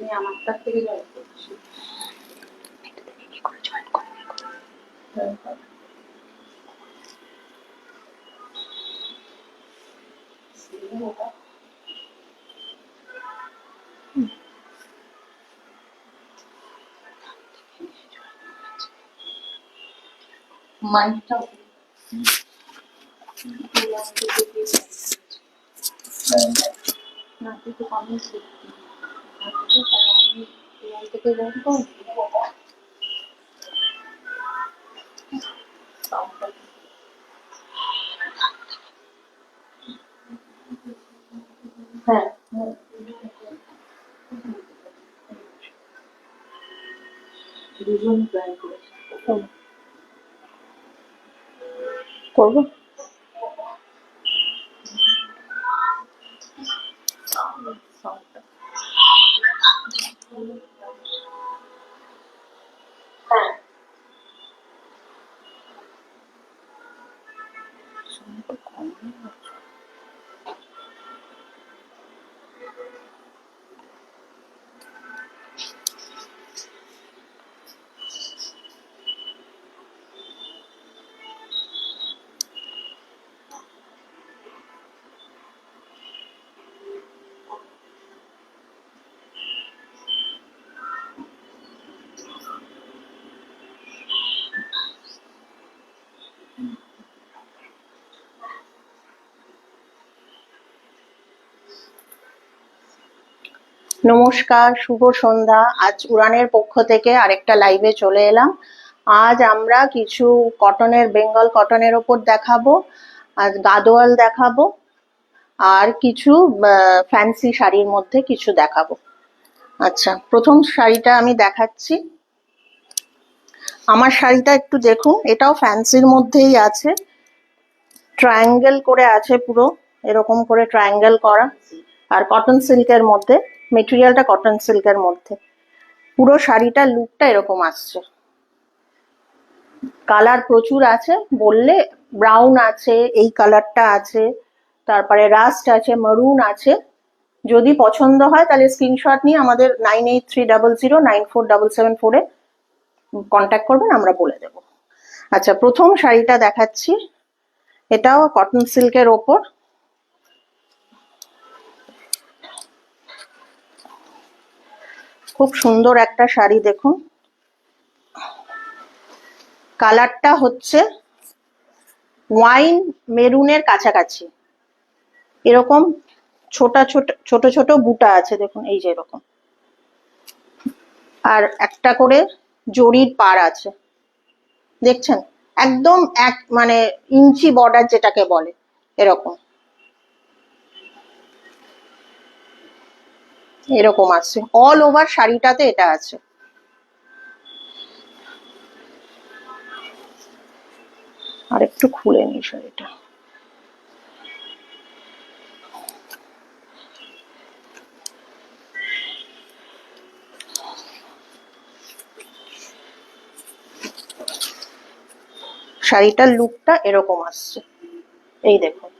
তুমি আমারটার থেকে জয়েন করছি। মাইকটা না তুই তো কমেন্ট করবি আমি এখান থেকে জয়েন করবি। হ্যাঁ দুজন জয়েন করেছে করবো। নমস্কার, শুভ সন্ধ্যা। আজ উড়ানের পক্ষ থেকে আরেকটা লাইভে চলে এলাম। আজ আমরা কিছু কটনের, বেঙ্গল কটনের ওপর দেখাবো, আজ গাদোয়াল দেখাবো, আর কিছু ফ্যান্সি শাড়ির মধ্যে কিছু দেখাবো। আচ্ছা, প্রথম শাড়িটা আমি দেখাচ্ছি। আমার শাড়িটা একটু দেখুন, এটাও ফ্যান্সির মধ্যেই আছে, ট্রায়াঙ্গেল করে আছে, পুরো এরকম করে ট্রায়াঙ্গেল করা, আর কটন সিল্কের মধ্যে, মেটেরিয়ালটা কটন সিল্কের মধ্যে। পুরো শাড়িটার লুকটা এরকম আসছে। কালার প্রচুর আছে, বললে ব্রাউন আছে, এই কালারটা আছে, তারপরে রাস্ট আছে, মারুন আছে। যদি পছন্দ হয় তাহলে স্ক্রিনশট নিয়ে আমাদের 9830094774 কন্ট্যাক্ট করবেন, আমরা বলে দেব। আচ্ছা, প্রথম শাড়িটা দেখাচ্ছি, এটাও কটন সিল্কের ওপর। খুব সুন্দর একটা শাড়ি, দেখুন কালারটা হচ্ছে ওয়াইন মেরুনের কাছাকাছি, এরকম ছোট ছোট ছোট ছোট বুটা আছে, দেখুন এই যে এরকম, আর একটা করে জরির পাড় আছে, দেখছেন, একদম এক মানে ইঞ্চি বর্ডার যেটাকে বলে, এরকম এরকম আছে অল ওভার শাড়িটাতে, এটা আছে। আর একটু খুলে নি শাড়িটা। শাড়িটার লুকটা এরকম আসছে, এই দেখুন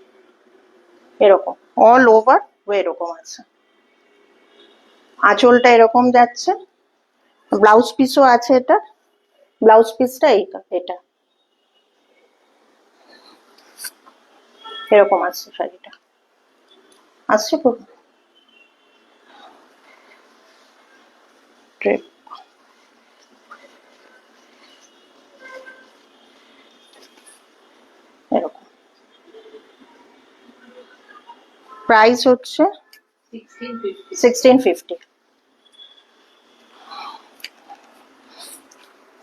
এরকম অল ওভার এরকম আছে। আঁচলটা এরকম যাচ্ছে, ব্লাউজ পিসও আছে, এটা ব্লাউজ পিসটা এটা এরকম আসছে, শাড়িটা আসছে খুব এরকম। প্রাইস হচ্ছে 1650।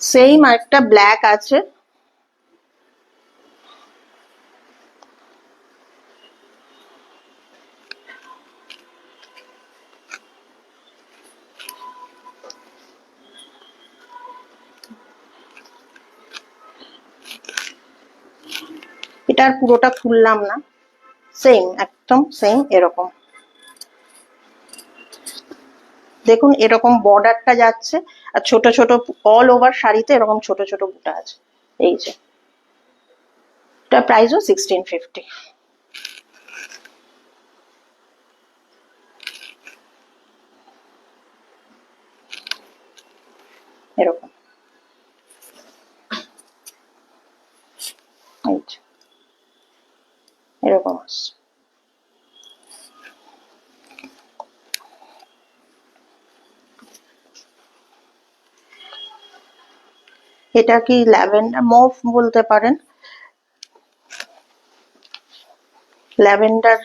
সেম একটা ব্ল্যাক আছে, এটার পুরোটা খুললাম না, সেম একদম সেম এরকম, দেখুন এরকম বর্ডারটা যাচ্ছে, আর ছোট ছোট অল ওভার শাড়িতে এরকম ছোট ছোট বুটা আছে, এই যে। এটা প্রাইসও 1650। এরকম, এরকম আসছে। এটা কি ল্যাভেন্ডার মভ বলতে পারেন, ল্যাভেন্ডার।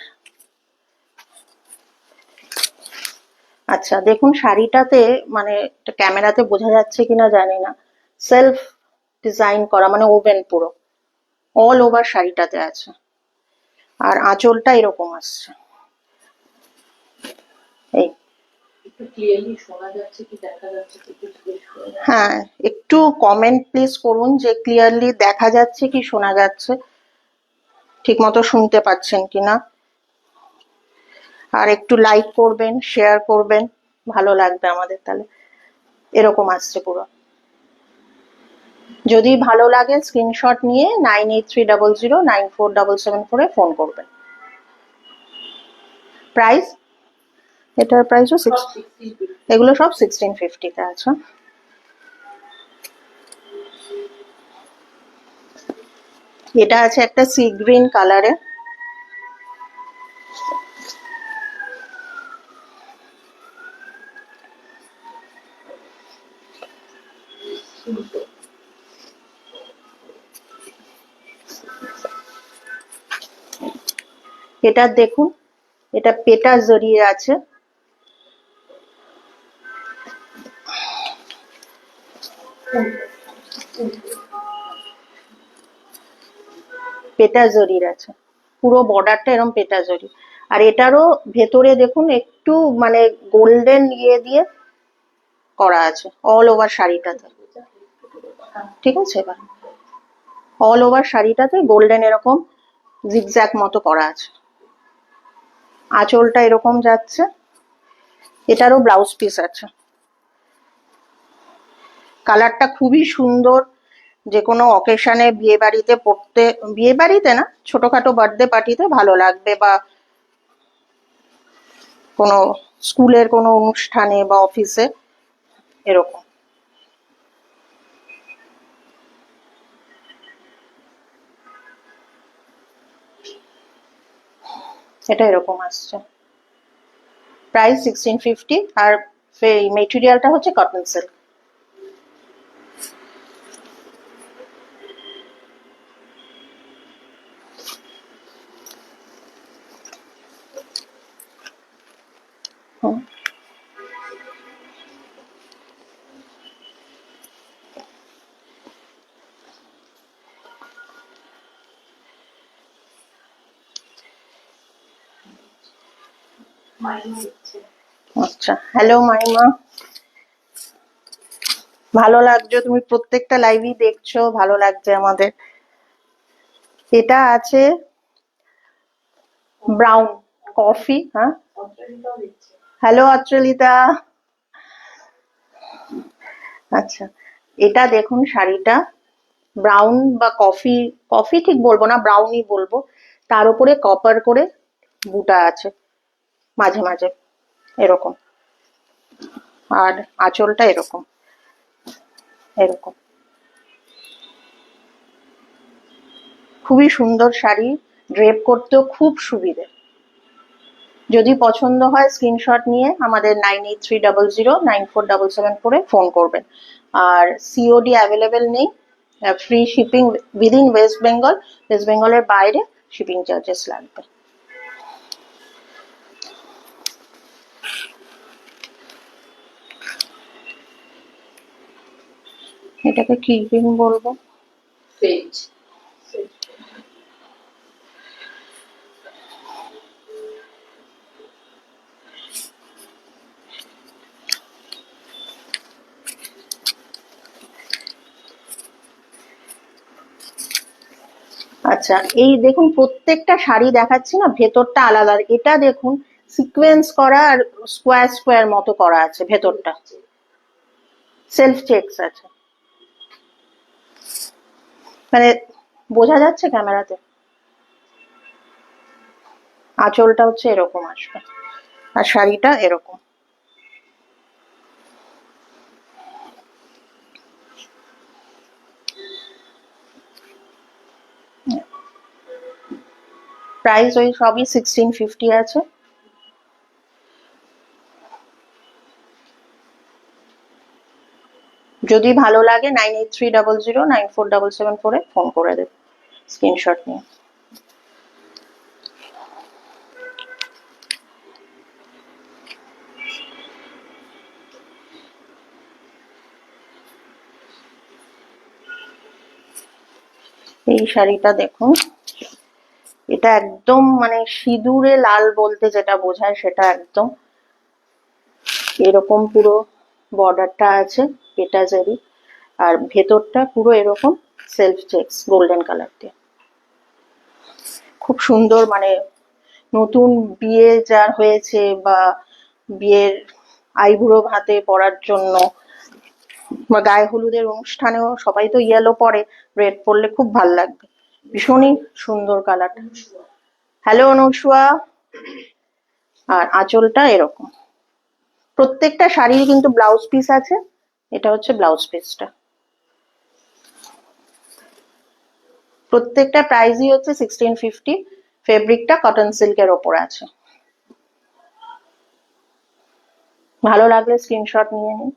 আচ্ছা দেখুন শাড়িটাতে, মানে ক্যামেরাতে বোঝা যাচ্ছে কিনা জানি না, সেলফ ডিজাইন করা, মানে ওভেন পুরো অল ওভার শাড়িটাতে আছে। আর আঁচলটা এরকম আসছে, এই। হ্যাঁ, একটু কমেন্ট প্লিজ করুন যে ক্লিয়ারলি দেখা যাচ্ছে কি শোনা যাচ্ছে, ঠিক মতো শুনতে পাচ্ছেন কিনা। আর একটু লাইক করবেন, শেয়ার করবেন, ভালো লাগবে আমাদের। তাহলে এরকম আসছে পুরো। যদি ভালো লাগে স্ক্রিনশট নিয়ে 9830094774 ফোন করবেন। প্রাইস, এটার প্রাইসও এগুলো সব 1650-তে আছে। এটা আছে একটা সি গ্রিন কালারে, এটা দেখুন, এটা পেটা জড়িয়ে আছে, পেটা জরির আছে, পুরো বর্ডারটা এরকম পেটা জরি। আর এটারও ভেতরে দেখুন একটু মানে গোল্ডেন ইয়ে দিয়ে করা আছে অল ওভার শাড়িটাতে, ঠিক আছে। এবার অল ওভার শাড়িটাতে গোল্ডেন এরকম জিগজ্যাগ মতো করা আছে। আঁচলটা এরকম যাচ্ছে, এটারও ব্লাউজ পিস আছে। কালারটা খুবই সুন্দর, যে কোনো অকেশনে, বিয়ে বাড়িতে পড়তে, বিয়ে বাড়িতে না, ছোটখাটো বার্থডে পার্টিতে ভালো লাগবে, বা কোনো স্কুলের কোনো অনুষ্ঠানে বা অফিসে এরকম। এটা এরকম আসছে, প্রাইস 1650। আর মেটেরিয়ালটা হচ্ছে কটন সিল্ক। আচ্ছা, হ্যালো মাইমা, ভালো লাগছে, তুমি প্রত্যেকটা লাইভই দেখছো, ভালো লাগছে আমাদের। এটা আছে ব্রাউন কফি। হ্যাঁ, হ্যালো অচ্চলিতা। আচ্ছা, এটা দেখুন শাড়িটা ব্রাউন বা কফি, কফি ঠিক বলবো না, ব্রাউনই বলবো। তার উপরে কপার করে বুটা আছে মাঝে মাঝে এরকম। আর আঁচলটা এরকম, এরকম। খুবই সুন্দর শাড়ি, ড্রেপ করতেও খুব সুবিধে। যদি পছন্দ হয় স্ক্রিনশট নিয়ে আমাদের 9830094774 ফোন করবেন। আর সিওডি অ্যাভেলেবেল নেই, free shipping within West Bengal, West বেঙ্গলের বাইরে শিপিং চার্জেস লাগবে। এটাকে কি রিং বলবো, আচ্ছা এই দেখুন প্রত্যেকটা শাড়ি দেখাচ্ছি না, ভেতরটা আলাদা। এটা দেখুন সিকোয়েন্স করা আর স্কোয়ার স্কোয়ার মতো করা আছে, ভেতরটা সেলফ চেকস আছে, মানে বোঝা যাচ্ছে ক্যামেরাতে। আঁচলটা হচ্ছে এরকম আসবে, আর শাড়িটা এরকম। প্রাইস ওই সবই 1650 আছে। যদি ভালো লাগে 9830094774 ফোন করে দেবে স্ক্রিনশট নিয়ে। এই শাড়িটা দেখুন, এটা একদম মানে সিঁদুরে লাল বলতে যেটা বোঝায় সেটা একদম এরকম পুরো বর্ডারটা আছে এটা জারি, আর ভেতরটা পুরো এরকম সেলফ চেক্স গোল্ডেন কালার দিয়ে। খুব সুন্দর, মানে নতুন বিয়ে যার হয়েছে বা বিয়ের আইবুড়ো ভাতে পরার জন্য বা গায়ে হলুদের অনুষ্ঠানেও সবাই তো ইয়েলো পরে, রেড পরলে খুব ভাল লাগবে। ভীষণই সুন্দর কালারটা। হ্যালো অনুসুয়া। আর আঁচলটা এরকম। প্রত্যেকটা শাড়ির কিন্তু ব্লাউজ পিস আছে, এটা হচ্ছে ব্লাউজ পিসটা। প্রত্যেকটা প্রাইসই হচ্ছে 1650। ফেব্রিকটা কটন সিল্কের ওপর আছে। ভালো লাগলে স্ক্রিনশট নিয়ে নিন।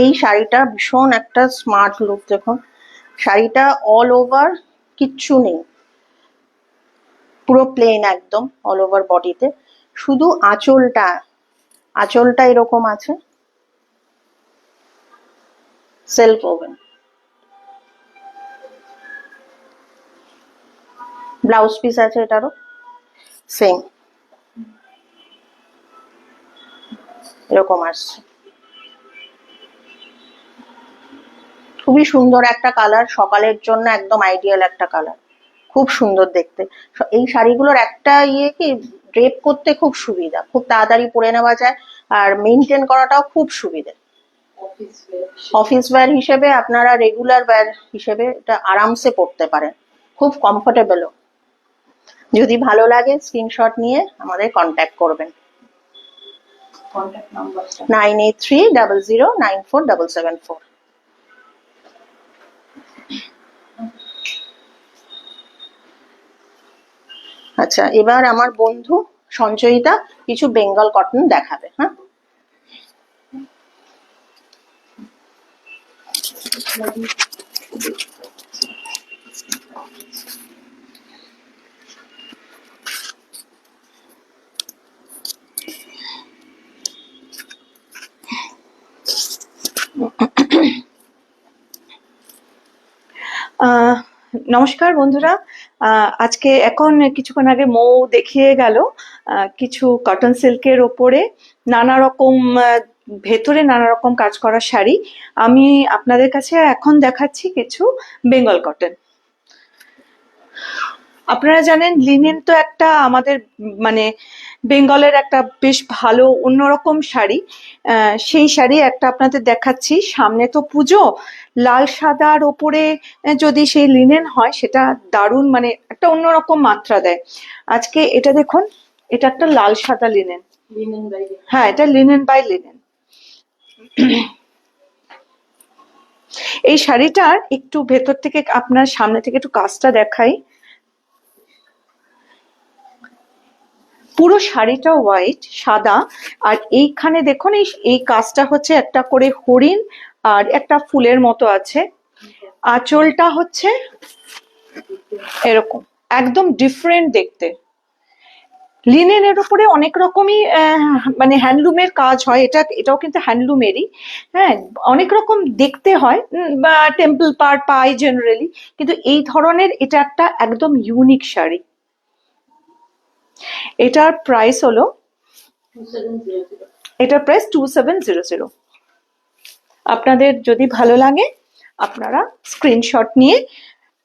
এই শাড়িটা ভীষণ একটা স্মার্ট লুক। দেখুন শাড়িটা অল ওভার কিচ্ছু নেই, পুরো প্লেন একদম অল ওভার বডিতে, শুধু আঁচলটা এরকম আছে সেলফ ওভেন। ব্লাউজ পিস আছে এটারও সেম এরকম আসছে। খুবই সুন্দর একটা কালার, সকালের জন্য একদম আইডিয়াল একটা কালার, খুব সুন্দর দেখতে। এই শাড়িগুলোর একটা ইয়ে কি, ড্রেপ করতে খুব সুবিধা, খুব তাড়াতাড়ি পরে নেওয়া যায়, আর মেনটেন করাটাও খুব সুবিধে। অফিস ওয়্যার হিসেবে আপনারা রেগুলার ওয়্যার হিসেবে এটা আরামসে পরতে পারেন, খুব কমফোর্টেবলও। যদি ভালো লাগে স্ক্রিনশট নিয়ে আমাদের কন্ট্যাক্ট করবেন। 9830094774। আচ্ছা, এবার আমার বন্ধু সঞ্চয়িতা কিছু বেঙ্গল কটন দেখাবে। হ্যাঁ, নমস্কার বন্ধুরা। আজকে এখন কিছুক্ষণ আগে মৌ দেখিয়ে গেল কিছু কটন সিল্কের ওপরে নানা রকম ভেতরে নানা রকম কাজ করা শাড়ি। আমি আপনাদের কাছে এখন দেখাচ্ছি কিছু বেঙ্গল কটন। আপনারা জানেন লিনেন তো একটা আমাদের মানে বেঙ্গলের একটা বেশ ভালো অন্যরকম শাড়ি। সেই শাড়ি একটা আপনাদের দেখাচ্ছি। সামনে তো পুজো, লাল সাদার ওপরে যদি সেই লিনেন হয় সেটা দারুণ, মানে একটা অন্যরকম মাত্রা দেয়। আজকে এটা দেখুন, এটা একটা লাল সাদা লিনেন। হ্যাঁ, এটা লিনেন বাই লিনেন। এই শাড়িটার একটু ভেতর থেকে আপনার সামনে থেকে একটু কাজটা দেখাই। পুরো শাড়িটা হোয়াইট সাদা, আর এইখানে দেখুন এই কাজটা হচ্ছে একটা করে হরিণ আর একটা ফুলের মতো আছে। আঁচলটা হচ্ছে এরকম, একদম ডিফারেন্ট দেখতে। লিনেনের উপরে অনেক রকমই মানে হ্যান্ডলুমের কাজ হয়, এটাও কিন্তু হ্যান্ডলুমেরই। হ্যাঁ, অনেক রকম দেখতে হয় বা টেম্পল পাই জেনারেলি, কিন্তু এই ধরনের এটা একটা একদম ইউনিক শাড়ি। এটার প্রাইস হলো 2700। আপনাদের যদি ভালো লাগে আপনারা স্ক্রিনশট নিয়ে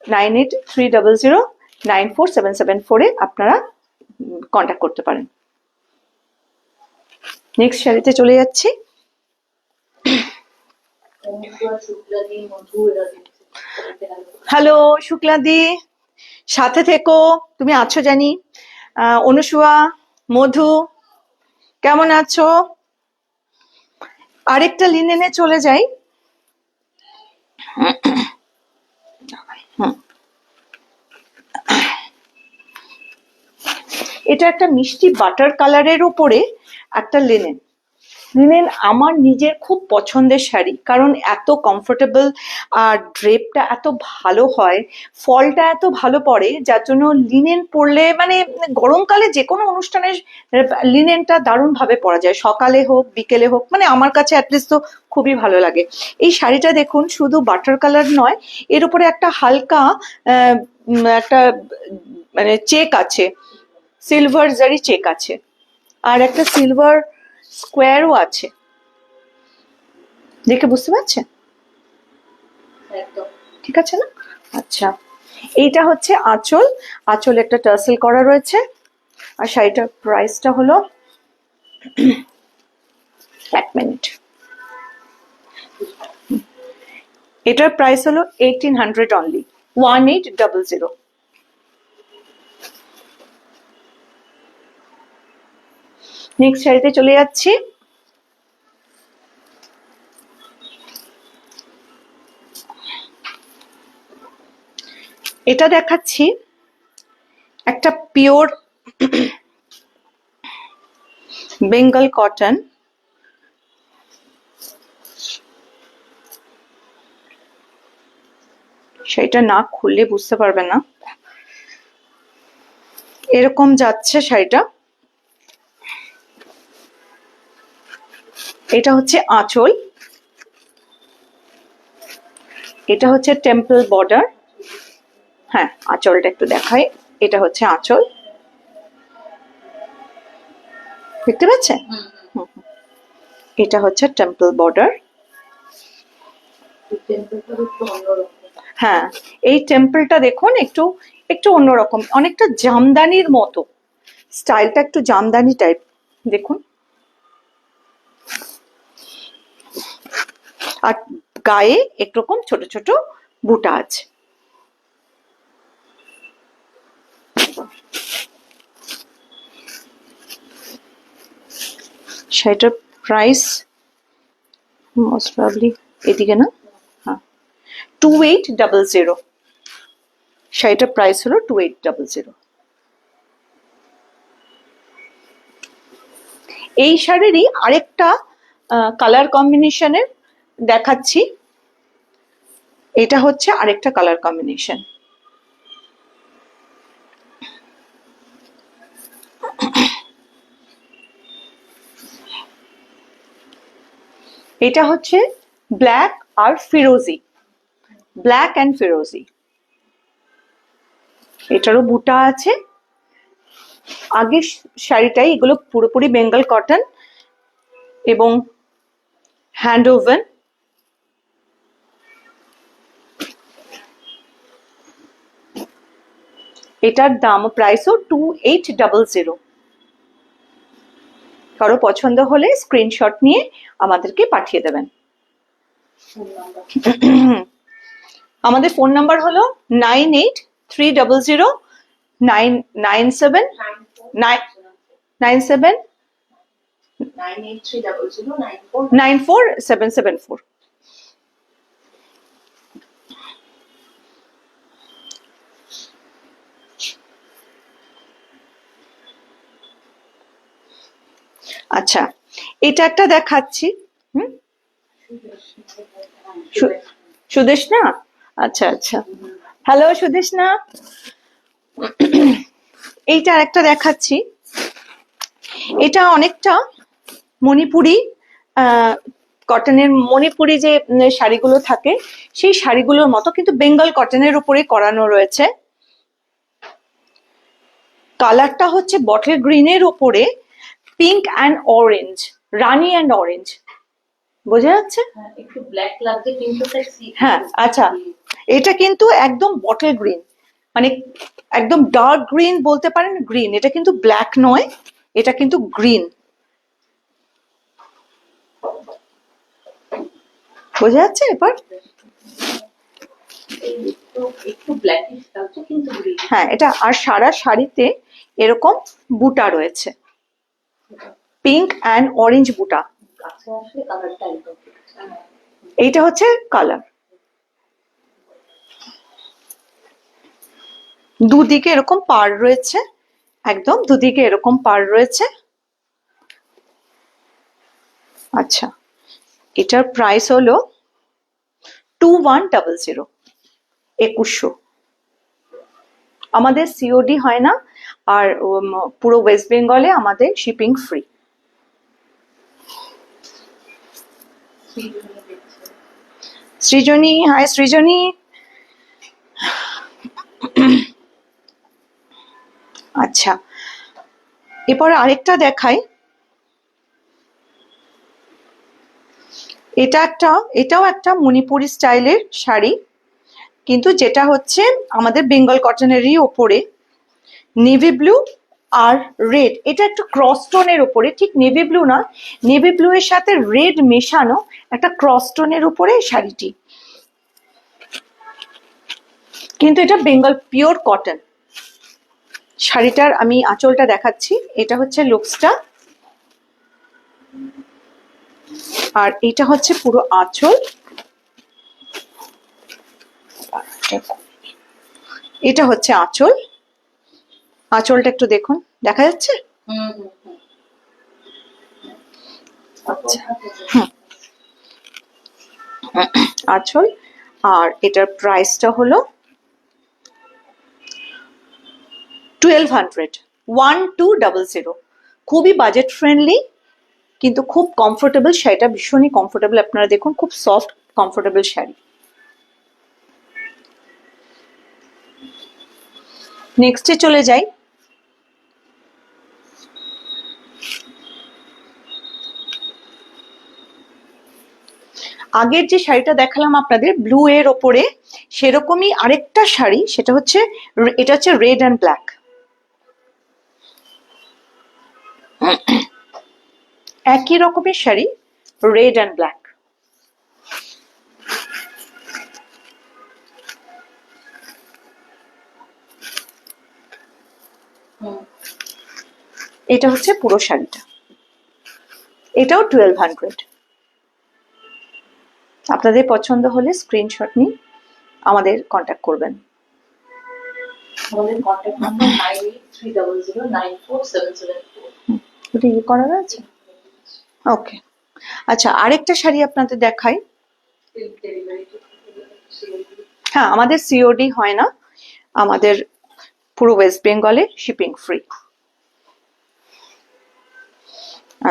9830094774 আপনারা কন্ট্যাক্ট করতে পারেন। নেক্সট শাড়িতে চলে যাচ্ছি। হ্যালো শুক্লাদি, সাথে থেকো, তুমি আছো জানি। অনুসুয়া, মধু, কেমন আছো? আরেকটা লিনেনে চলে যাই। হুম, এটা একটা মিষ্টি বাটার কালারের উপরে একটা লিনেন। লিনেন আমার নিজের খুব পছন্দের শাড়ি, কারণ এত কমফোর্টেবল আর ড্রেপটা এত ভালো হয়, ফলটা এত ভালো পড়ে, যার জন্য লিনেন পরলে মানে গরমকালে যে কোনো অনুষ্ঠানে লিনেনটা দারুণভাবে পরা যায়, সকালে হোক বিকেলে হোক, মানে আমার কাছে অ্যাটলিস্ট তো খুবই ভালো লাগে। এই শাড়িটা দেখুন, শুধু বাটার কালার নয়, এর উপরে একটা হালকা একটা মানে চেক আছে, সিলভার জারি চেক আছে, আর একটা সিলভার স্কোয়ারও আছে। দেখে বুঝতে পারছেন? একদম ঠিক আছে না? আচ্ছা, এইটা হচ্ছে আঁচল। আঁচল একটা টার্সেল করা রয়েছে, আর শাড়িটার প্রাইসটা হলো, এক মিনিট, এটার প্রাইস হলো 1800 অনলি, 1800। নেক্সট শাড়িতে চলে যাচ্ছি। এটা দেখাচ্ছি একটা পিওর বেঙ্গল কটন, সেটা না খুললে বুঝতে পারবে না, এরকম যাচ্ছে শাড়িটা। এটা হচ্ছে আঁচল, এটা হচ্ছে টেম্পল বর্ডার। হ্যাঁ, আঁচলটা একটু দেখাই, এটা হচ্ছে আঁচল, দেখতে পাচ্ছেন? হুম, এটা হচ্ছে টেম্পল বর্ডার। হ্যাঁ, এই টেম্পলটা দেখুন একটু একটু অন্যরকম, অনেকটা জামদানির মতো, স্টাইলটা একটু জামদানি টাইপ, দেখুন। আর গায়ে একরকম ছোট ছোট বুটা আছে। সেটার প্রাইস মোস্ট প্রবাবলি এদিকে না, হ্যাঁ, 2800। শাড়িটার প্রাইস হলো 2800। এই শাড়িরই আরেকটা কালার কম্বিনেশনের দেখাচ্ছি, এটা হচ্ছে আরেকটা কালার কম্বিনেশন। এটা হচ্ছে ব্ল্যাক আর ফিরোজি, ব্ল্যাক অ্যান্ড ফিরোজি। এটারও বুটা আছে। আগের শাড়িটাই, এগুলো পুরোপুরি বেঙ্গল কটন এবং হ্যান্ড ওভেন। এটার দাম প্রাইসও 2800। কারো পছন্দ হলে স্ক্রিনশট নিয়ে আমাদেরকে পাঠিয়ে দেবেন। আমাদের ফোন নাম্বার হলো 98300997 94774। আচ্ছা, এটা একটা দেখাচ্ছি। হুম, সুদেশনা, আচ্ছা আচ্ছা, হ্যালো সুদেশনা। এইটা একটা দেখাচ্ছি, এটা অনেকটা মণিপুরি কটনের, মণিপুরি যে শাড়িগুলো থাকে সেই শাড়িগুলোর মতো, কিন্তু বেঙ্গল কটনের উপরে করানো রয়েছে। কালারটা হচ্ছে বটল গ্রিনের উপরে pink and orange, Rani and orange, বোঝা যাচ্ছে? একটু ব্ল্যাক লাগছে কিন্তু হ্যাঁ, আচ্ছা, এটা কিন্তু একদম বটল গ্রিন, মানে একদম ডার্ক গ্রিন বলতে পারেন, গ্রিন। এটা কিন্তু ব্ল্যাক নয়, এটা কিন্তু গ্রিন, বোঝা যাচ্ছে? এবার একটু ব্ল্যাকিশ লাগছে কিন্তু গ্রিন। হ্যাঁ, এটা আর সারা শাড়িতে এরকম বুটা রয়েছে, পিঙ্ক অ্যান্ড অরেঞ্জ বুটা। কাছে আসলে কালারটা একদম এইটা হচ্ছে কালার। দুদিকে এরকম পাড় রয়েছে, একদম দুদিকে এরকম পাড় রয়েছে। আচ্ছা, এটার প্রাইস হলো 2100, 2100। আমাদের সিওডি হয় না, আর পুরো ওয়েস্ট বেঙ্গলে আমাদের শিপিং ফ্রি। সৃজনী, হাই সৃজনী। আচ্ছা, এরপরে আরেকটা দেখাই। এটাও একটা মণিপুরি স্টাইলের শাড়ি, কিন্তু যেটা হচ্ছে আমাদের বেঙ্গল কটনেরই ওপরে, নেভি ব্লু আর রেড। এটা একটা ক্রস টোনের উপরে, ঠিক নেভি ব্লু না, নেভি ব্লু এর সাথে রেড মেশানো একটা ক্রস টোনের উপরে শাড়িটি, কিন্তু এটা বেঙ্গল পিওর কটন। শাড়িটার আমি আঁচলটা দেখাচ্ছি। এটা হচ্ছে লুকসটা, আর এটা হচ্ছে পুরো আঁচল। এটা হচ্ছে আঁচল। আঁচলটা একটু দেখুন, দেখা যাচ্ছে? আচ্ছা, আঁচল। আর এটার প্রাইসটা হলো 1200, 1200। খুবই বাজেট ফ্রেন্ডলি, কিন্তু খুব কমফোর্টেবল। শাড়িটা ভীষণই কমফোর্টেবল, আপনারা দেখুন, খুব সফট কমফোর্টেবল শাড়ি। নেক্সটে চলে যাই। আগের যে শাড়িটা দেখালাম আপনাদের ব্লু এর ওপরে, সেরকমই আরেকটা শাড়ি, সেটা হচ্ছে, এটা হচ্ছে রেড অ্যান্ড ব্ল্যাক। একই রকমের শাড়ি, রেড অ্যান্ড ব্ল্যাক। এটা হচ্ছে পুরো শাড়িটা। এটাও 1200। আপনাদের পছন্দ হলে স্ক্রিনশট নিয়ে আমাদের কন্ট্যাক্ট করবেন। আমাদের কন্ট্যাক্ট নাম্বার 9830094774। ওটা ইয়ে করা আছে? ওকে। আচ্ছা, আরেকটা শাড়ি আপনাদের দেখাই। হ্যাঁ, আমাদের সিওডি হয় না, আমাদের পুরো ওয়েস্ট বেঙ্গলে শিপিং ফ্রি।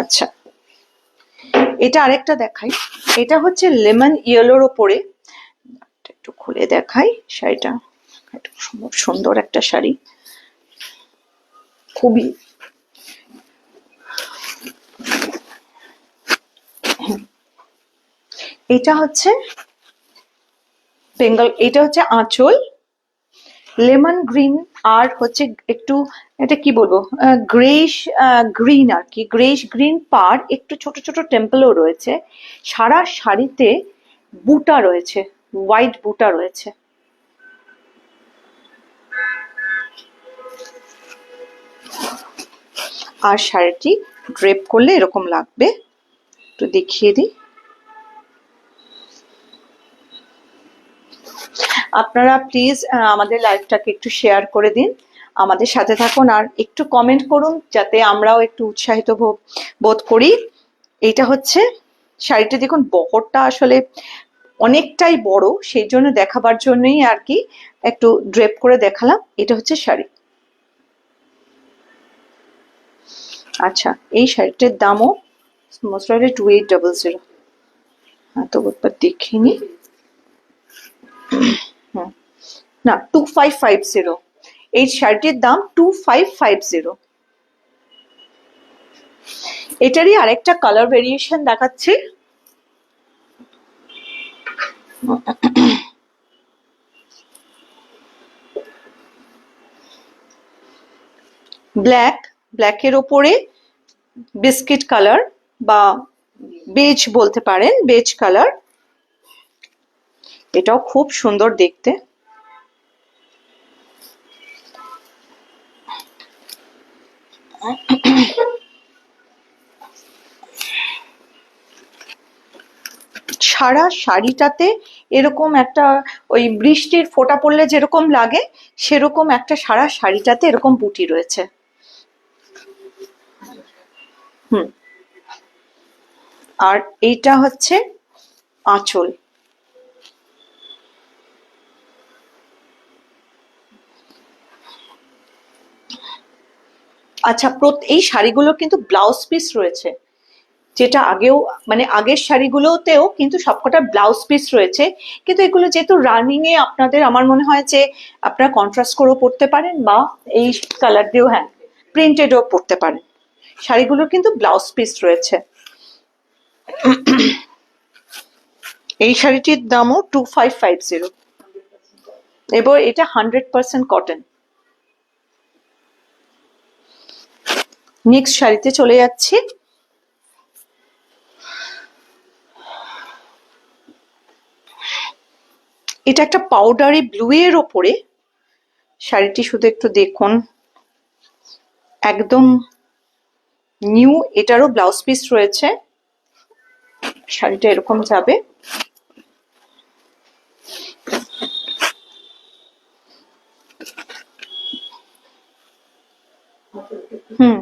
আচ্ছা, এটা আরেকটা দেখাই। এটা হচ্ছে লেমন ইয়েলোর ওপরে, একটু খুলে দেখাই শাড়িটা। সুন্দর একটা শাড়ি, খুবই। এটা হচ্ছে বেঙ্গল, এটা হচ্ছে আঁচল, লেমন গ্রিন, আর হচ্ছে একটু, এটা কি বলবো, গ্রেইশ গ্রিন আর কি, গ্রেইশ গ্রিন পাড়, একটু ছোট ছোট টেম্পলও রয়েছে। সারা শাড়িতে বুটা রয়েছে, হোয়াইট বুটা রয়েছে। আর শাড়িটি ড্রেপ করলে এরকম লাগবে, একটু দেখিয়ে দিই। আপনারা প্লিজ আমাদের লাইভটাকে একটু শেয়ার করে দিন, আমাদের সাথে থাকুন, আর একটু কমেন্ট করুন, যাতে আমরাও একটু উৎসাহিত বোধ করি। এটা হচ্ছে শাড়িটা, দেখুন বহরটা আসলে অনেকটাই বড়, সেই জন্য দেখাবার জন্যই আর কি একটু ড্রেপ করে দেখালাম। এটা হচ্ছে শাড়ি। আচ্ছা, এই শাড়িটার দামও মোস্ট প্রবাবলি 2800। হ্যাঁ, তো একবার দেখিনি। না, 2550। এই শাড়িটির দাম 2550। এটারই আরেকটা কালার ভেরিয়েশন দেখাচ্ছি। ব্ল্যাক, ব্ল্যাকের ওপরে বিস্কিট কালার বা বেজ বলতে পারেন, বেজ কালার। এটাও খুব সুন্দর দেখতে। সারা শাড়িটাতে এরকম একটা, ওই বৃষ্টির ফোঁটা পড়লে যেরকম লাগে সেরকম একটা সারা শাড়িটাতে এরকম বুটি রয়েছে। হুম। আর এইটা হচ্ছে আঁচল। আচ্ছা, এই শাড়িগুলোর কিন্তু ব্লাউজ পিস রয়েছে, যেটা আগেও মানে আগের শাড়িগুলোতেও কিন্তু সবকটা ব্লাউজ পিস রয়েছে। কিন্তু এগুলো যেহেতু রানিং এ, আপনাদের আমার মনে হয় যে আপনারা কন্ট্রাস্ট করেও পরতে পারেন বা এই কালার দিয়েও, হ্যাঁ, প্রিন্টেডও পরতে পারেন। শাড়িগুলোর কিন্তু ব্লাউজ পিস রয়েছে। এই শাড়িটির দামও 2550। এবার এটা 100% কটন। নেক্সট শাড়িতে চলে যাচ্ছি। এটা একটা পাউডারি ব্লু এর ওপরে শাড়িটি, শুধু একটু দেখুন, একদম নিউ। এটারও ব্লাউজ পিস রয়েছে। শাড়িটা এরকম যাবে। হুম,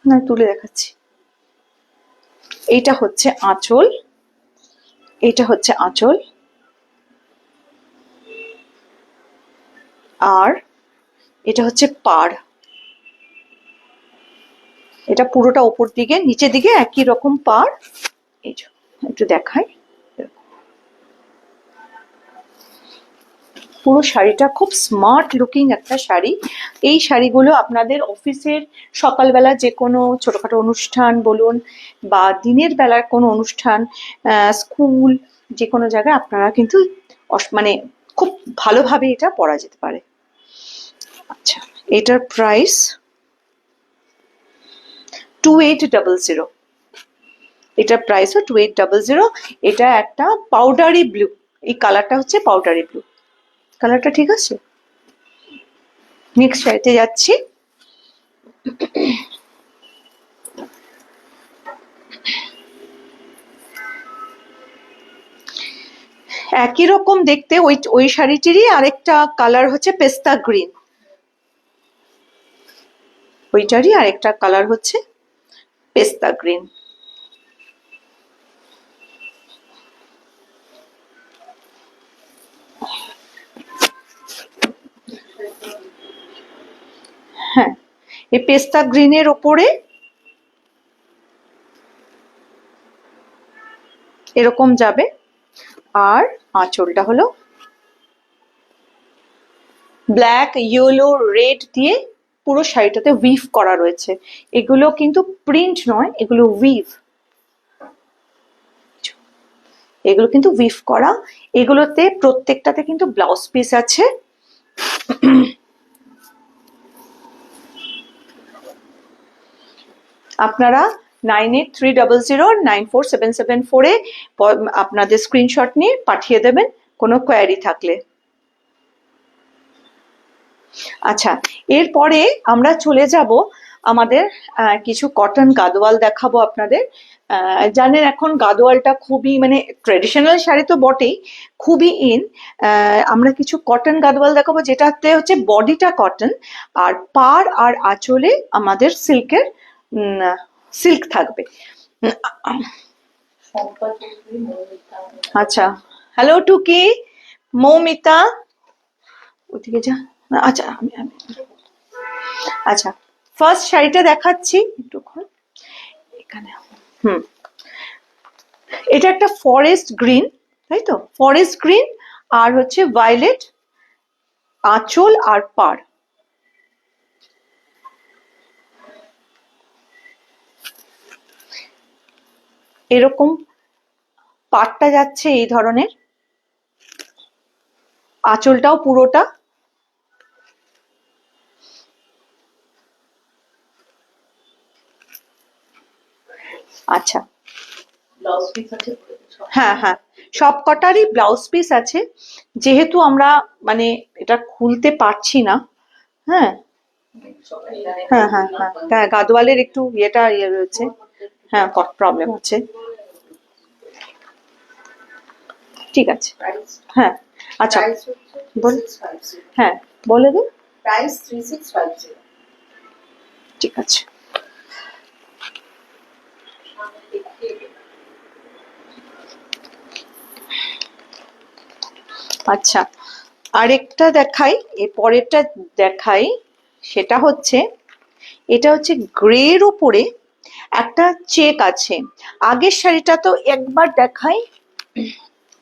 না তুলে দেখাচ্ছি। এইটা হচ্ছে আঁচল, এটা হচ্ছে আঁচল, আর এটা হচ্ছে পাড়। এটা পুরোটা ওপর দিকে, নিচের দিকে একই রকম পাড়। এই যে একটু দেখাই, পুরো শাড়িটা খুব স্মার্ট লুকিং একটা শাড়ি। এই শাড়িগুলো আপনাদের অফিসের সকালবেলা যে কোনো ছোটখাটো অনুষ্ঠান বলুন বা দিনের বেলার কোনো অনুষ্ঠান, স্কুল, যে কোনো জায়গায় আপনারা কিন্তু মানে খুব ভালোভাবে এটা পরা যেতে পারে। আচ্ছা, এটার প্রাইস 2800। এটার প্রাইসও 2800। এটা একটা পাউডারি ব্লু, এই কালারটা হচ্ছে পাউডারি ব্লু কালারটা, ঠিক আছে। নেক্সট শাড়িতে যাচ্ছি। একই রকম দেখতে ওই শাড়িটিরই আরেকটা কালার হচ্ছে পেস্তা গ্রিন। ওইটারই আরেকটা কালার হচ্ছে পেস্তা গ্রিন। হ্যাঁ, এই পেস্তা গ্রিনের ওপরে এরকম যাবে। আর আঁচলটা হলো ব্ল্যাক, ইয়েলো, রেড দিয়ে পুরো শাড়িটাতে উইভ করা রয়েছে। এগুলো কিন্তু প্রিন্ট নয়, এগুলো উইভ, এগুলো কিন্তু উইভ করা। এগুলোতে প্রত্যেকটাতে কিন্তু ব্লাউজ পিস আছে। আপনারা 9830094774 আপনাদের স্ক্রিনশট নিয়ে পাঠিয়ে দেবেন কোনো কোয়ারি থাকলে। আচ্ছা, এরপরে আমরা চলে যাব আমাদের কিছু কটন গাদোয়াল দেখাবো আপনাদের। জানেন এখন গাদোয়ালটা খুবই মানে ট্রেডিশনাল শাড়ি তো বটেই, খুবই ইন। আমরা কিছু কটন গাদোয়াল দেখাবো যেটাতে হচ্ছে বডিটা কটন আর পাড় আর আঁচলে আমাদের সিল্কের সিল্ক থাকবে। আচ্ছা, হ্যালো টুকি, মৌমিতা, ওদিকে যা। আচ্ছা, আচ্ছা, ফার্স্ট শাড়িটা দেখাচ্ছি একটুক্ষণ এখানে। হুম, এটা একটা ফরেস্ট গ্রিন, তাই তো, ফরেস্ট গ্রিন আর হচ্ছে ভায়োলেট, আঁচল আর পাড়। এরকম পাড়টা যাচ্ছে এই ধরনের, আঁচলটাও পুরোটা। আচ্ছা, ব্লাউজ পিস আছে। হ্যাঁ হ্যাঁ, সব কটারই ব্লাউজ পিস আছে। যেহেতু আমরা মানে এটা খুলতে পারছি না, হ্যাঁ হ্যাঁ হ্যাঁ হ্যাঁ হ্যাঁ, গাদোয়ালের একটু ইয়ে রয়েছে, হ্যাঁ প্রবলেম আছে, ঠিক আছে। প্রাইস হ্যাঁ আচ্ছা, প্রাইস হচ্ছে বল। 3650। হ্যাঁ বলে দিন। প্রাইস 3650। ঠিক আছে। আচ্ছা, আরেকটা দেখাই, এর পরেরটা দেখাই। সেটা হচ্ছে, এটা হচ্ছে গ্রের উপরে একটা চেক আছে। আগের শাড়িটা তো একবার দেখাই,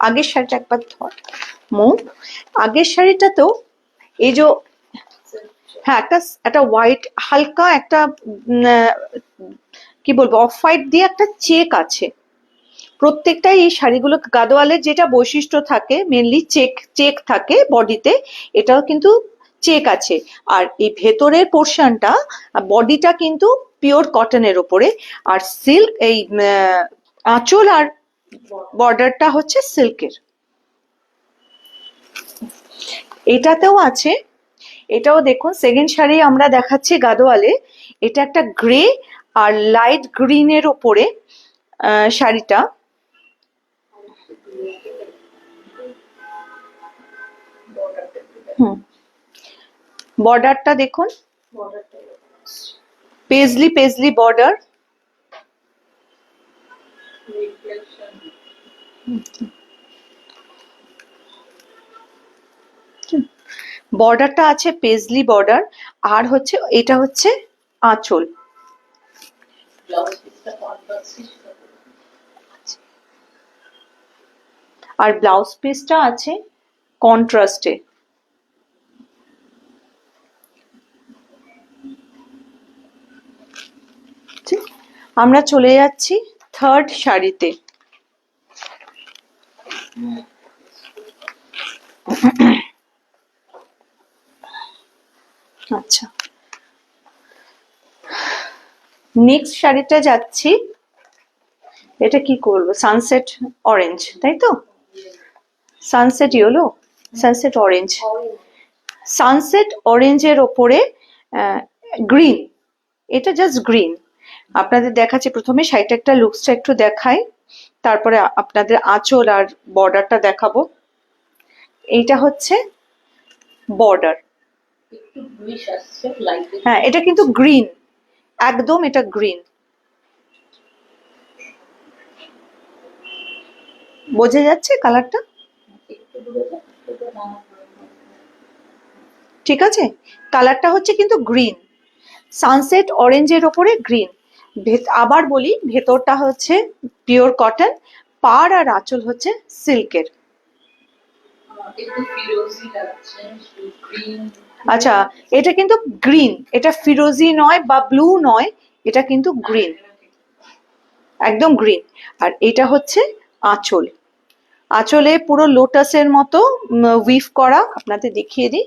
আগের শাড়িটা একবার ধর মুখ। আগের শাড়িটা তো এই যে, হ্যাঁ একটা একটা হোয়াইট হালকা একটা কি বলবো অফ হোয়াইট দিয়ে একটা চেক আছে। প্রত্যেকটাই এই শাড়িগুলো গাদোয়ালের যেটা বৈশিষ্ট্য থাকে মেনলি চেক চেক থাকে বডিতে, এটাও কিন্তু চেক আছে। আর এই ভেতরের পোর্শনটা বডিটা কিন্তু পিওর কটনের উপরে, আর সিল্ক এই আঁচল আর বর্ডারটা হচ্ছে সিল্কের। এটাতেও আছে, এটাও দেখুন সেকেন্ড শাড়ি আমরা দেখাচ্ছি গাদোয়ালে। এটা একটা গ্রে আর লাইট গ্রিনের ওপরে শাড়িটা। হুম, বর্ডারটা দেখুন, পেজলি পেজলি বর্ডার। বর্ডারটা আছে পেজলি বর্ডার, আর হচ্ছে এটা হচ্ছে আঁচল। আর ব্লাউজ পিসটা আছে কন্ট্রাস্টে। আমরা চলে যাচ্ছি থার্ড শাড়িতে। আচ্ছা, নেক্সট শাড়িটা যাচ্ছি, এটা কি করবো, সানসেট অরেঞ্জ তাই তো, sunset yellow, sunset orange, sunset অরেঞ্জের ওপরে গ্রিন, এটা জাস্ট গ্রিন। আপনাদের দেখাচ্ছি প্রথমে শাড়িটা একটা লুকসটা একটু দেখাই, তারপরে আপনাদের আঁচল আর বর্ডারটা দেখাবো। এইটা হচ্ছে বর্ডার, একটু ব্লুইশ আসছে লাইট। হ্যাঁ এটা কিন্তু গ্রিন, একদম এটা গ্রিন, বোঝা যাচ্ছে কালারটা, একটু দূরে যাও, একটু না। ঠিক আছে। কালারটা হচ্ছে কিন্তু গ্রিন, সানসেট অরেঞ্জের ওপরে গ্রিন। আবার বলি, ভেতরটা হচ্ছে পিওর কটন, পাড় আর আঁচল হচ্ছে সিল্কের। একটু ফিরোজি লাগছে, গ্রিন। আচ্ছা, এটা কিন্তু গ্রিন, এটা ফিরোজি নয় বা ব্লু নয়, এটা কিন্তু গ্রিন, একদম গ্রিন। আর এটা হচ্ছে আঁচল, আঁচলে পুরো লোটাসের মতো উইভ করা, আপনাদের দেখিয়ে দিই।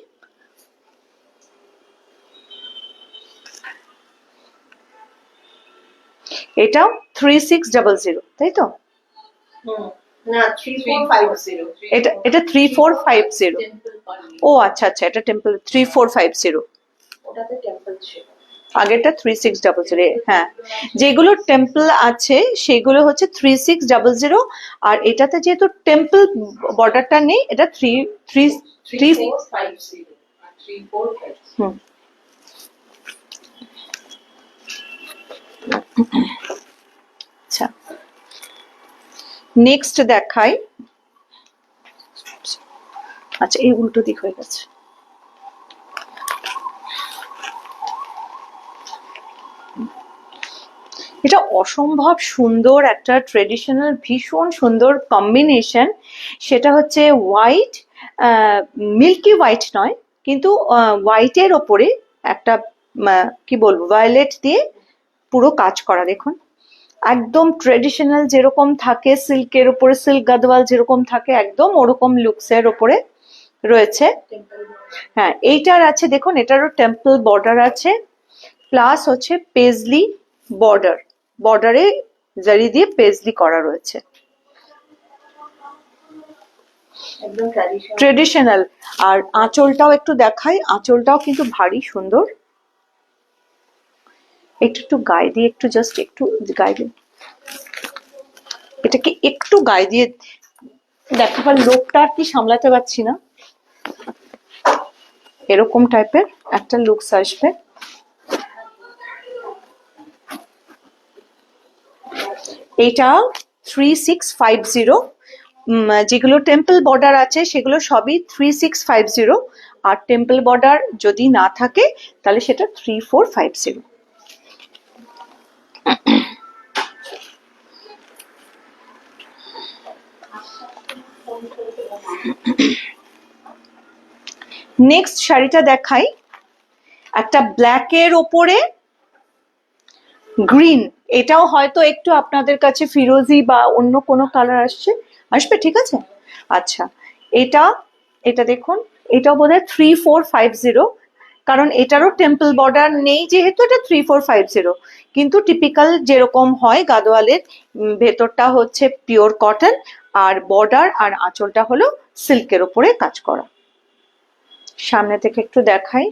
এটাও 3600, তাই তো, না 3450। এটা 3450। ও আচ্ছা আচ্ছা, এটা টেম্পল 3450, ওটাতে টেম্পল ছিল। আগেরটা 3600। হ্যাঁ, যেগুলো টেম্পল আছে সেগুলো হচ্ছে 3600, আর এটাতে যেহেতু টেম্পল বর্ডারটা নেই, এটা 3450 আর 3450। হুম। আচ্ছা, নেক্সট দেখাই। আচ্ছা, এই উল্টো দিক হয়ে গেছে। এটা অসম্ভব সুন্দর একটা ট্রেডিশনাল ভীষণ সুন্দর কম্বিনেশন। সেটা হচ্ছে হোয়াইট, মিল্কি হোয়াইট নয় কিন্তু হোয়াইটের ওপরে একটা কি বলবো ভায়োলেট দিয়ে পুরো কাজ করা। দেখুন একদম ট্রেডিশনাল যেরকম থাকে সিল্কের উপরে, সিল্ক গাদওয়াল যেরকম থাকে একদম ওরকম লুকসের ওপরে রয়েছে। হ্যাঁ, এইটার আছে দেখুন, এটারও টেম্পল বর্ডার আছে, প্লাস হচ্ছে পেজলি বর্ডার, বর্ডারে জারি দিয়ে পেজলি করা রয়েছে। একদম ট্র্যাডিশনাল। ট্রেডিশনাল। আর আঁচলটাও একটু দেখাই, আঁচলটাও কিন্তু ভারী সুন্দর। একটু একটু গায়ে দিয়ে একটু জাস্ট একটু গায়ে দিয়ে এটাকে একটু গায়ে দিয়ে দেখাবার লোকটা আর কি সামলাতে পারছি না, এরকম টাইপের একটা লুকস আসবে। এটা 3650, যেগুলো টেম্পল বর্ডার আছে সেগুলো সবই 3650, আর টেম্পল বর্ডার যদি না থাকে তাহলে সেটা 3450। নেক্সট শাড়িটা দেখাই, একটা ব্ল্যাকের ওপরে গ্রিন। এটাও হয়তো একটু আপনাদের কাছে ফিরোজি বা অন্য কোনো কালার আসবে, ঠিক আছে। আচ্ছা, এটা এটা দেখুন, এটাও বোধহয় 3450, কারণ এটারও টেম্পল বর্ডার নেই যেহেতু এটা 3450, কিন্তু টিপিক্যাল যেরকম হয় গাদোয়ালের, ভেতরটা হচ্ছে পিওর কটন, আর বর্ডার আর আঁচলটা হলো সিল্কের ওপরে কাজ করা। সামনে থেকে একটু দেখাই,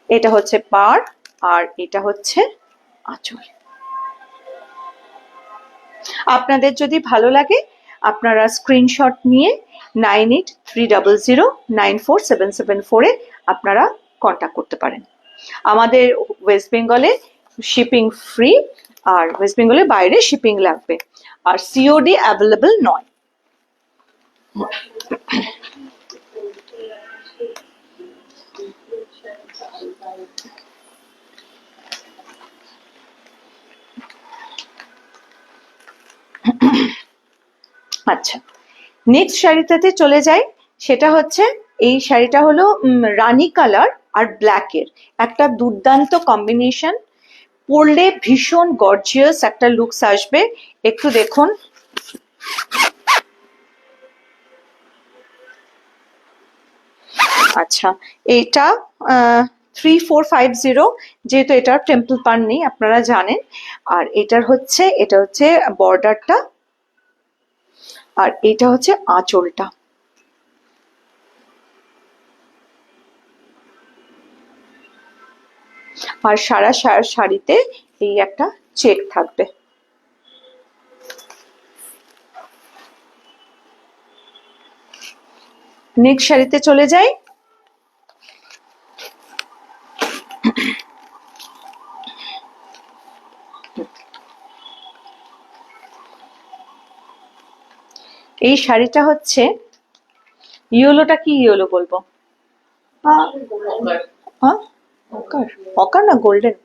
এটা হচ্ছে পাড় আর এটা হচ্ছে আঁচল। আপনাদের যদি ভালো লাগে আপনারা স্ক্রিনশট নিয়ে 9830094774 এ আপনারা কন্ট্যাক্ট করতে পারেন। আমাদের ওয়েস্ট বেঙ্গলে শিপিং ফ্রি, আর ওয়েস্ট বেঙ্গলের বাইরে শিপিং লাগবে, আর সিওডি অ্যাভেলেবল নয়। আচ্ছা, নেক্সট শাড়িটাতে চলে যাই। সেটা হচ্ছে, এই শাড়িটা হলো রানী কালার আর ব্ল্যাকের একটা দুর্দান্ত কম্বিনেশন, পরলে ভীষণ গর্জিয়াস একটা লুকস আসবে। একটু দেখুন, আচ্ছা এটা 3450, যেহেতু এটা টেম্পল পান নেই আপনারা জানেন। আর এটা হচ্ছে বর্ডারটা, আর এটা হচ্ছে আঁচলটা। আর সারা শাড়িতে এই একটা চেক থাকবে। নেক্সট শাড়িতে চলে যাই। এই শাড়িটা হচ্ছে ইয়েলোটা, কি ইয়েলো বলবো, অকার না গোল্ডেন,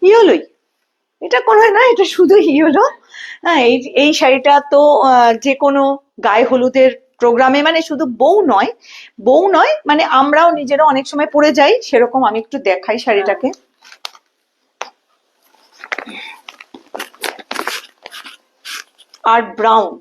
ইয়েলোই, এটা কোনো না, এটা শুধু ইয়েলো। হ্যাঁ, এই শাড়িটা তো যে কোনো গায়ে হলুদের প্রোগ্রামে, মানে শুধু বউ নয় মানে আমরাও নিজেরা অনেক সময় পরে যাই, সেরকম। আমি একটু দেখাই শাড়িটাকে, আর ব্রাউন,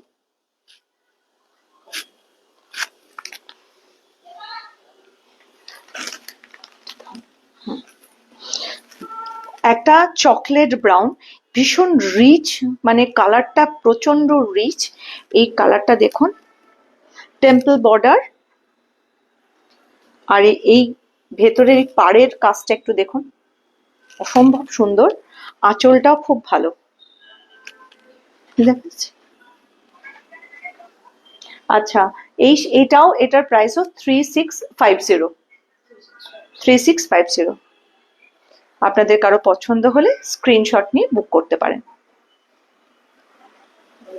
একটা চকলেট ব্রাউন, ভীষণ রিচ, মানে কালারটা প্রচন্ড রিচ। এই কালারটা দেখুন, টেম্পল বর্ডার, আর এই ভেতরের এই পাড়ের কাজটা একটু দেখুন, অসম্ভব সুন্দর। আঁচলটাও খুব ভালো দেখাচ্ছে। আচ্ছা, এটার প্রাইসও 3650। আপনাদের কারো পছন্দ হলে স্ক্রিনশট নিয়ে বুক করতে পারেন।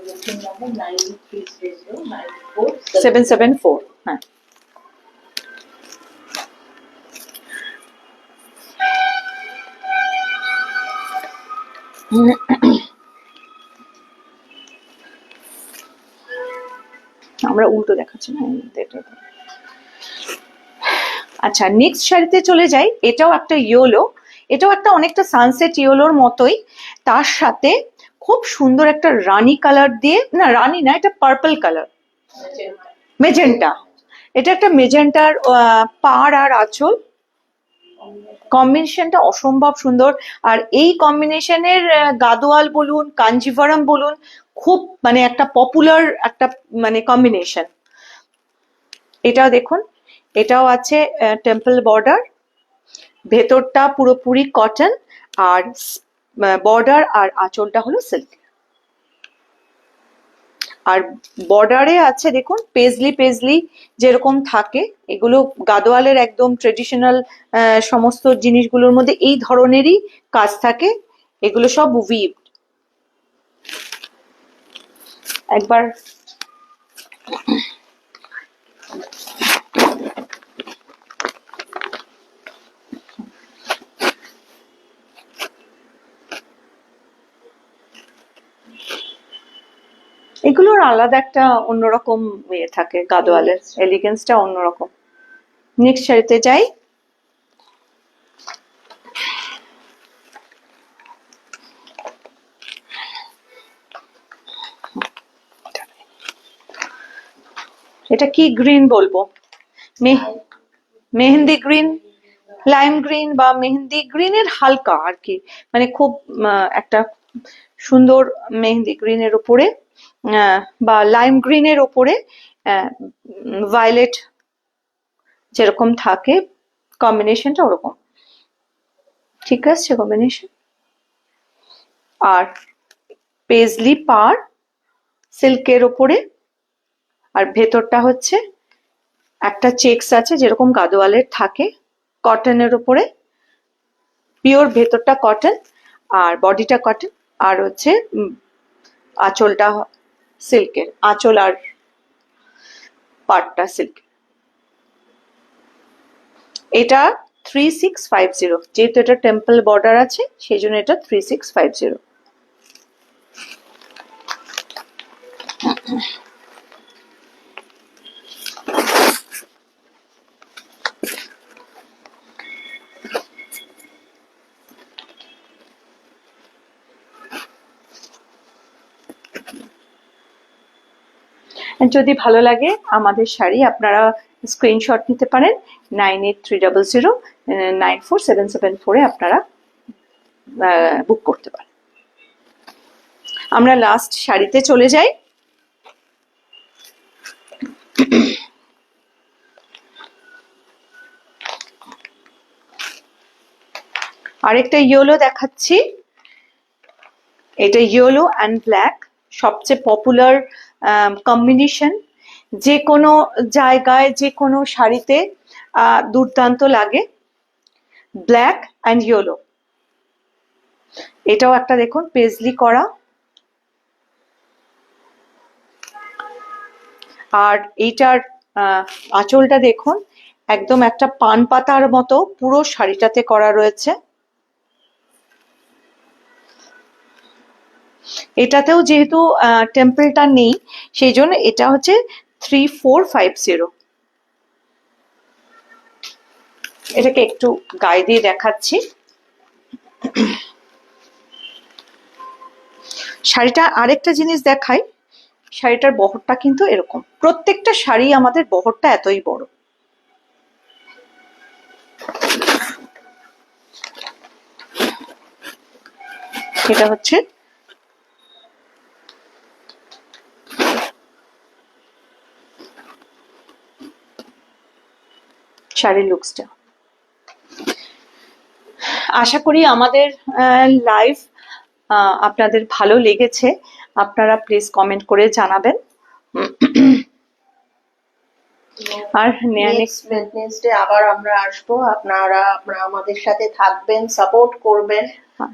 Booking number 933094 774। হ্যাঁ, আমরা উল্টো দেখাচ্ছি না। আচ্ছা, নেক্সট শাড়িতে চলে যাই। এটাও একটা ইয়েলো, এটাও একটা অনেকটা সানসেট ইয়েলোর মতোই, তার সাথে খুব সুন্দর একটা রানী কালার দিয়ে, না রানী না, এটা পার্পল কালার, মেজেন্টা। এটা একটা মেজেন্টার পাড় আর আঁচল, কম্বিনেশনটা অসম্ভব সুন্দর। আর এই কম্বিনেশনের গাদোয়াল বলুন, কাঞ্জিভারাম বলুন, খুব মানে একটা পপুলার একটা মানে কম্বিনেশন। এটাও দেখুন, এটাও আছে টেম্পল বর্ডার, ভেতরটা পুরোপুরি কটন, আর বর্ডার আর আঁচলটা হলো সিল্ক। আর বর্ডারে আছে দেখুন পেজলি পেজলি যেরকম থাকে, এগুলো গাদোয়ালের একদম ট্রেডিশনাল সমস্ত জিনিসগুলোর মধ্যে এই ধরনেরই কাজ থাকে, এগুলো সব উইভ। একবার এগুলোর আলাদা একটা অন্যরকম ইয়ে থাকে, গাদোয়ালের এলিগেন্সটা অন্যরকম। নেক্সট শাড়িতে যাই। এটা কি গ্রিন বলবো, মেহেন্দি গ্রিন, লাইম গ্রিন বা মেহেন্দি গ্রিনের হালকা আর কি, মানে খুব একটা সুন্দর মেহেন্দি গ্রিনের উপরে বা লাইম গ্রিনের উপরে ভায়োলেট যেরকম থাকে কম্বিনেশনটা ওরকম ঠিক আছে কম্বিনেশন। আর পেজলি পার সিল্কের ওপরে, আর ভেতরটা হচ্ছে একটা চেকস আছে যেরকম গাদোয়ালের থাকে, কটনের উপরে, পিওর ভেতরটা কটন আর বডিটা কটন, আর হচ্ছে আঁচলটা সিল্কের, আঁচল আর পাটটা সিল্কের। এটা 3650, যেহেতু এটা টেম্পল বর্ডার আছে সেই জন্য এটা 3650। যদি ভালো লাগে আমাদের শাড়ি আপনারা স্ক্রিনশট নিতে পারেন 9830094774 আপনারা বুক করতে পারেন। আমরা লাস্ট শাড়িতে চলে যাই। আরেকটা ইয়েলো দেখাচ্ছি, এটা ইয়েলো অ্যান্ড ব্ল্যাক, সবচেয়ে পপুলার কম্বিনেশন, যে কোনো জায়গায় যে কোনো শাড়িতে দুর্দান্ত লাগে, ব্ল্যাক অ্যান্ড ইয়েলো। এটাও একটা দেখুন পেজলি করা, আর এইটার আঁচলটা দেখুন একদম একটা পান পাতার মতো পুরো শাড়িটাতে করা রয়েছে। এটাতেও যেহেতু টেম্পলটা নেই সেই জন্য এটা হচ্ছে 3450। এটাকে একটু গায়ে দিয়ে দেখাচ্ছি। শাড়িটা আরেকটা জিনিস দেখাই, শাড়িটার বহরটা কিন্তু এরকম, প্রত্যেকটা শাড়ি আমাদের বহরটা এতই বড়। এটা হচ্ছে শাড়ির লুকসটা। আশা করি আমাদের লাইভ আপনাদের ভালো লেগেছে, আপনারা প্লিজ কমেন্ট করে জানাবেন। আর নেক্সট ওয়েডনেসডে আবার আমরা আসবো, আপনারা আমাদের সাথে থাকবেন, সাপোর্ট করবেন,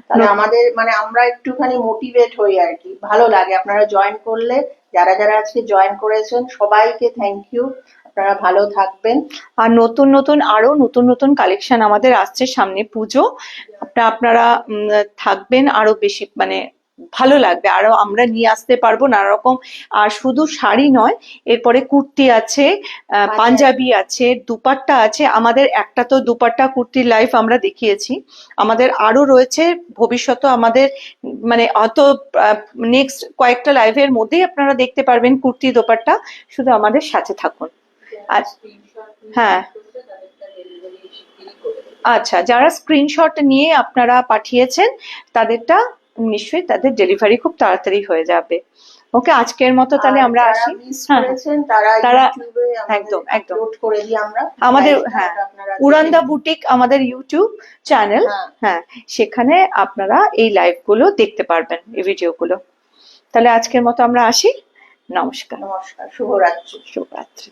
তাহলে আমাদের মানে আমরা একটুখানি মোটিভেট হই আর কি, ভালো লাগে আপনারা জয়েন করলে। যারা যারা আজকে জয়েন করেছেন সবাইকে থ্যাংক ইউ, আপনারা ভালো থাকবেন। আর নতুন নতুন আরো নতুন নতুন কালেকশন আমাদের আসছে, সামনে পুজো, আপনারা থাকবেন, আরো বেশি মানে ভালো লাগবে, আরো আমরা নিয়ে আসতে পারবো নানা রকম। আর শুধু শাড়ি নয়, এরপরে কুর্তি আছে, পাঞ্জাবি আছে, দুপাট্টা আছে। আমাদের একটা তো দুপাট্টা কুর্তির লাইভ আমরা দেখিয়েছি, আমাদের আরো রয়েছে ভবিষ্যতে, আমাদের মানে অত নেক্সট কয়েকটা লাইভের মধ্যেই আপনারা দেখতে পারবেন কুর্তি দোপাট্টা, শুধু আমাদের সাথে থাকুন। হ্যাঁ আচ্ছা, যারা স্ক্রিনশট নিয়ে আপনারা পাঠিয়েছেন তাদেরটা নিশ্চয়ই তাদের ডেলিভারি খুব তাড়াতাড়ি হয়ে যাবে। ওকে, আজকের মতো তাহলে আমরা আসি। মিস হ্যাঁ, করেছেন তারা তারা- ইউটিউবে একদম, একদম। আপলোড করে দিই আমরা আমাদের, live টা, হ্যাঁ, ওটা আপনারা উড়ান দেখে দা নিন। বুটিক আমাদের ইউটিউব চ্যানেল, হ্যাঁ, হ্যাঁ, সেখানে আপনারা এই লাইভ গুলো দেখতে পারবেন, এই ভিডিও গুলো। তাহলে আজকের মতো আমরা আসি। নমস্কার, নমস্কার, শুভরাত্রি। শুভরাত্রি।